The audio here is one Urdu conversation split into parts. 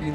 3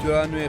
94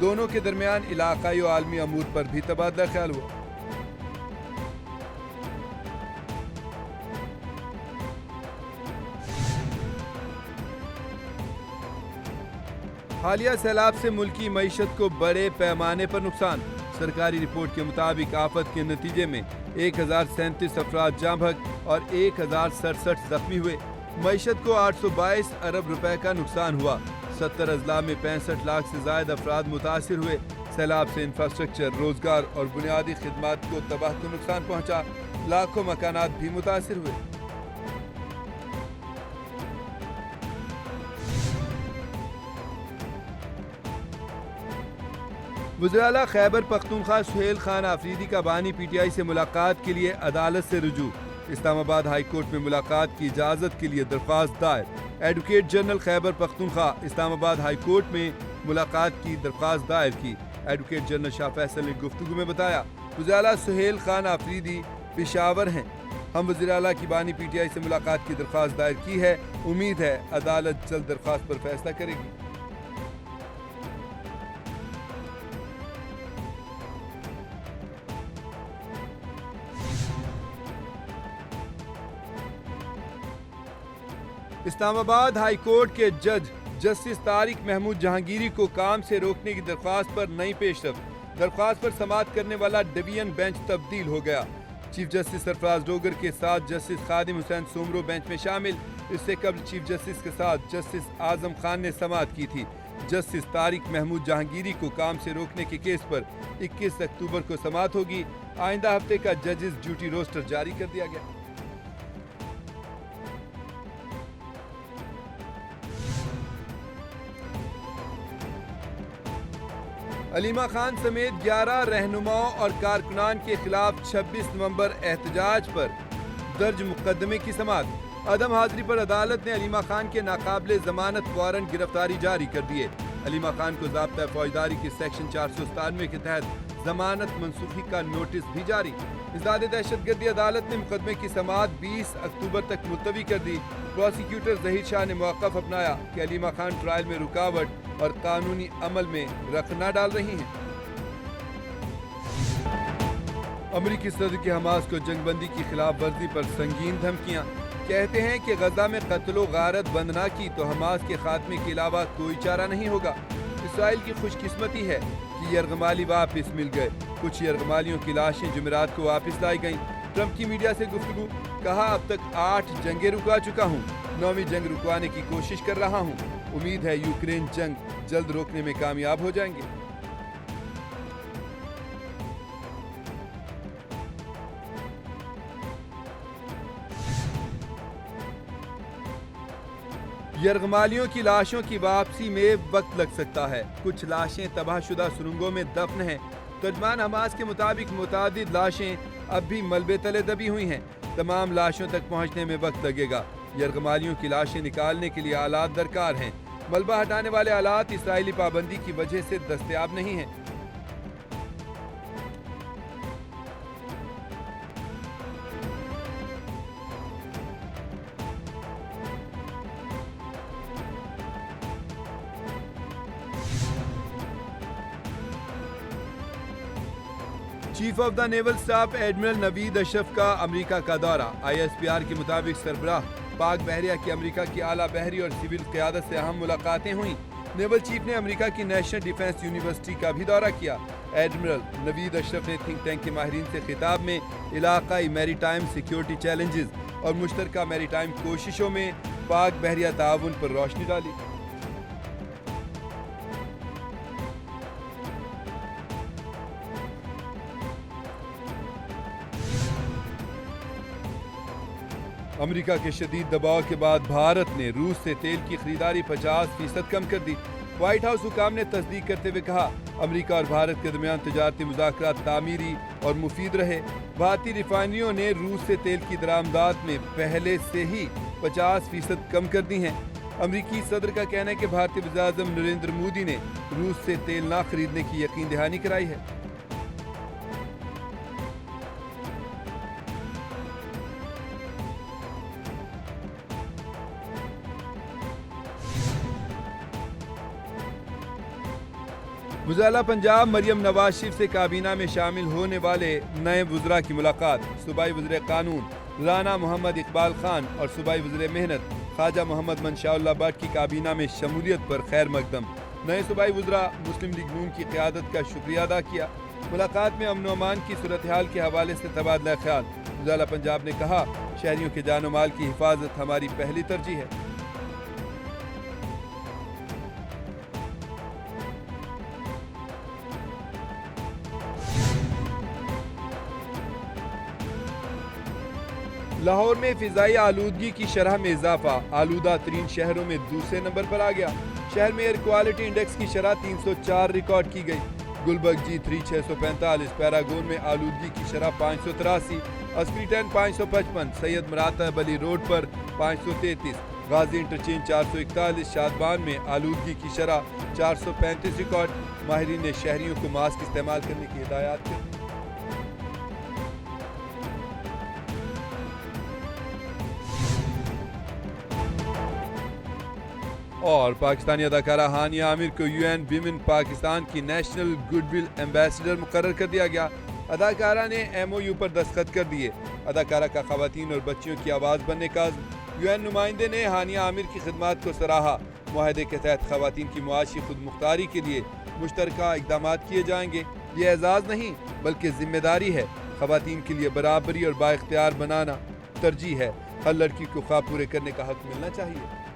دونوں کے درمیان علاقائی و عالمی امور پر بھی تبادلہ خیال ہوا۔ حالیہ سیلاب سے ملکی معیشت کو بڑے پیمانے پر نقصان۔ سرکاری رپورٹ کے مطابق آفت کے نتیجے میں 1037 افراد جاں بحق اور 1067 زخمی ہوئے۔ معیشت کو 822 ارب روپے کا نقصان ہوا۔ 70 اضلاع میں 65 لاکھ سے زائد افراد متاثر ہوئے۔ سیلاب سے انفراسٹرکچر، روزگار اور بنیادی خدمات کو تباہ کن نقصان پہنچا۔ لاکھوں مکانات بھی متاثر ہوئے۔ وزیر اعلیٰ خیبر پختونخوا سہیل خان آفریدی کا بانی پی ٹی آئی سے ملاقات کے لیے عدالت سے رجوع۔ اسلام آباد ہائی کورٹ میں ملاقات کی اجازت کے لیے درخواست دائر۔ ایڈوکیٹ جنرل خیبر پختونخوا اسلام آباد ہائی کورٹ میں ملاقات کی درخواست دائر کی۔ ایڈوکیٹ جنرل شاہ فیصل نے گفتگو میں بتایا، وزیر اعلیٰ سہیل خان آفریدی پشاور ہیں۔ ہم وزیر اعلیٰ کی بانی پی ٹی آئی سے ملاقات کی درخواست دائر کی ہے۔ امید ہے عدالت جلد درخواست پر فیصلہ کرے گی۔ اسلام آباد ہائی کورٹ کے جج جسٹس طارق محمود جہانگیری کو کام سے روکنے کی درخواست پر نئی پیش رفت۔ درخواست پر سماعت کرنے والا ڈویژن بینچ تبدیل ہو گیا۔ چیف جسٹس سرفراز ڈوگر کے ساتھ جسٹس خادم حسین سومرو بینچ میں شامل۔ اس سے قبل چیف جسٹس کے ساتھ جسٹس اعظم خان نے سماعت کی تھی۔ جسٹس طارق محمود جہانگیری کو کام سے روکنے کے کیس پر 21 اکتوبر کو سماعت ہوگی۔ آئندہ ہفتے کا ججز ڈیوٹی روسٹر جاری کر دیا گیا۔ علیمہ خان سمیت 11 رہنماؤں اور کارکنان کے خلاف 26 نومبر احتجاج پر درج مقدمے کی سماعت۔ عدم حاضری پر عدالت نے علیمہ خان کے ناقابل ضمانت وارنٹ گرفتاری جاری کر دیے۔ علیمہ خان کو ضابطۂ فوجداری کے سیکشن 497 کے تحت ضمانت منسوخی کا نوٹس بھی جاری۔ ازداد دہشت گردی عدالت نے مقدمے کی سماعت 20 اکتوبر تک ملتوی کر دی۔ پروسیکیوٹر ظہیر شاہ نے موقف اپنایا کہ علیمہ خان ٹرائل میں رکاوٹ اور قانونی عمل میں رخ نہ ڈال رہی ہیں۔ امریکی صدر کے حماس کو جنگ بندی کی خلاف ورزی پر سنگین دھمکیاں۔ کہتے ہیں کہ غزہ میں قتل و غارت بند نہ کی تو حماس کے خاتمے کے علاوہ کوئی چارہ نہیں ہوگا۔ اسرائیل کی خوش قسمتی ہے کہ یرغمالی واپس مل گئے۔ کچھ یرغمالیوں کی لاشیں جمعرات کو واپس لائی گئیں۔ ٹرمپ کی میڈیا سے گفتگو، کہا اب تک 8 جنگیں رکوا چکا ہوں، 9ویں جنگ رکوانے کی کوشش کر رہا ہوں۔ امید ہے یوکرین جنگ جلد روکنے میں کامیاب ہو جائیں گے۔ یرغمالیوں کی لاشوں کی واپسی میں وقت لگ سکتا ہے۔ کچھ لاشیں تباہ شدہ سرنگوں میں دفن ہیں۔ ترجمان حماس کے مطابق متعدد لاشیں اب بھی ملبے تلے دبی ہوئی ہیں۔ تمام لاشوں تک پہنچنے میں وقت لگے گا۔ یرغمالیوں کی لاشیں نکالنے کے لیے آلات درکار ہیں۔ ملبہ ہٹانے والے آلات اسرائیلی پابندی کی وجہ سے دستیاب نہیں ہیں۔ Chief of the naval staff admiral Naveed Ashraf کا امریکہ کا دورہ۔ آئی ایس پی آر کے مطابق سربراہ پاک بحریہ کی امریکہ کی اعلیٰ بحری اور سول قیادت سے اہم ملاقاتیں ہوئیں۔ نیول چیف نے امریکہ کی نیشنل ڈیفنس یونیورسٹی کا بھی دورہ کیا۔ ایڈمرل نوید اشرف نے تھنک ٹینک کے ماہرین سے خطاب میں علاقائی میری ٹائم سیکیورٹی چیلنجز اور مشترکہ میری ٹائم کوششوں میں پاک بحریہ تعاون پر روشنی ڈالی۔ امریکہ کے شدید دباؤ کے بعد بھارت نے روس سے تیل کی خریداری 50% کم کر دی۔ وائٹ ہاؤس حکام نے تصدیق کرتے ہوئے کہا، امریکہ اور بھارت کے درمیان تجارتی مذاکرات تعمیری اور مفید رہے۔ بھارتی ریفائنریوں نے روس سے تیل کی درآمدات میں پہلے سے ہی 50% کم کر دی ہیں۔ امریکی صدر کا کہنا ہے کہ بھارتی وزیر اعظم نریندر مودی نے روس سے تیل نہ خریدنے کی یقین دہانی کرائی ہے۔ وزارت پنجاب مریم نواز شریف سے کابینہ میں شامل ہونے والے نئے وزراء کی ملاقات۔ صوبائی وزیر قانون رانا محمد اقبال خان اور صوبائی وزیر محنت خواجہ محمد منشاء اللہ بٹ کی کابینہ میں شمولیت پر خیر مقدم۔ نئے صوبائی وزراء مسلم لیگ نون کی قیادت کا شکریہ ادا کیا۔ ملاقات میں امن و امان کی صورتحال کے حوالے سے تبادلہ خیال۔ وزارت پنجاب نے کہا، شہریوں کے جان و مال کی حفاظت ہماری پہلی ترجیح ہے۔ لاہور میں فضائی آلودگی کی شرح میں اضافہ، آلودہ ترین شہروں میں دوسرے نمبر پر آ گیا۔ شہر میں ایئر کوالٹی انڈیکس کی شرح 304 ریکارڈ کی گئی۔ گلبرگ G3 645، پیراگون میں آلودگی کی شرح 583، عسکری 10 555، سید مراتب علی روڈ پر 533، غازی انٹرچینج 441، شادبان میں آلودگی کی شرح 435 ریکارڈ۔ ماہرین نے شہریوں کو ماسک استعمال کرنے کی ہدایات کی۔ اور پاکستانی اداکارہ ہانیہ عامر کو UN ویمن پاکستان کی نیشنل گڈ ول ایمبیسڈر مقرر کر دیا گیا۔ اداکارہ نے MOU پر دستخط کر دیے۔ اداکارہ کا خواتین اور بچیوں کی آواز بننے کا عزم۔ UN نمائندے نے ہانیہ عامر کی خدمات کو سراہا۔ معاہدے کے تحت خواتین کی معاشی خود مختاری کے لیے مشترکہ اقدامات کیے جائیں گے۔ یہ اعزاز نہیں بلکہ ذمہ داری ہے۔ خواتین کے لیے برابری اور بااختیار بنانا ترجیح ہے۔ ہر لڑکی کو خواب پورے کرنے کا حق ملنا چاہیے۔